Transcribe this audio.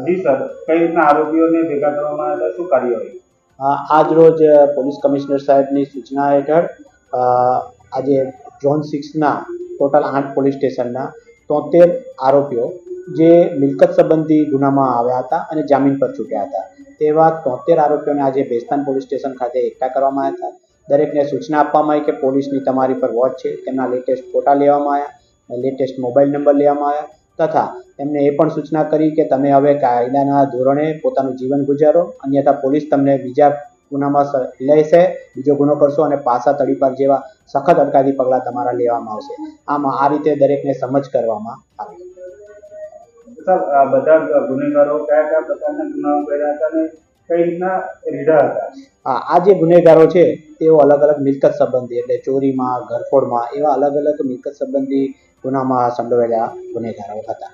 જી sir, કઈ રીતના આરોપીઓને ભેગા કરવામાં આવ્યા હતા, શું કાર્યવાહી? આજ રોજ પોલીસ કમિશનર સાહેબની સૂચના હેઠળ આજે ઝોન 6ના ટોટલ 8 પોલીસ સ્ટેશનના 73 આરોપીઓ જે મિલકત સંબંધી ગુનામાં આવ્યા હતા અને જામીન પર છૂટ્યા હતા તેવા 73 આરોપીઓને આજે ભેસ્તાન પોલીસ સ્ટેશન ખાતે એકઠા કરવામાં આવ્યા હતા। દરેકને સૂચના આપવામાં આવી કે પોલીસની તમારી પર વોચ છે। તેમના લેટેસ્ટ ફોટા લેવામાં આવ્યા, લેટેસ્ટ મોબાઈલ નંબર લેવામાં આવ્યા તથા એમને એ પણ સૂચના કરી કે તમે હવે કાયદાના ધોરણે પોતાનું જીવન ગુજારો, અન્યથા પોલીસ તમને બીજા ગુનામાં લેશે, બીજો ગુનો કરશો અને પાછા તડીપાર જેવા સખત અટકાયતી પગલાં તમારા લેવામાં આવશે। આમાં આ રીતે દરેકને સમજ કરવામાં આવી। સર, બધા ગુનેગારો કયા કયા પ્રકારના ગુનાઓ કર્યા હતા અને કઈ રીતના રીઢા હતા? આ જે ગુનેગારો છે તેઓ અલગ અલગ મિલકત સંબંધી એટલે ચોરીમાં, ઘરફોડમાં એવા અલગ અલગ મિલકત સંબંધી ગુનામાં સંડોવાયેલા ગુનેગારો હતા।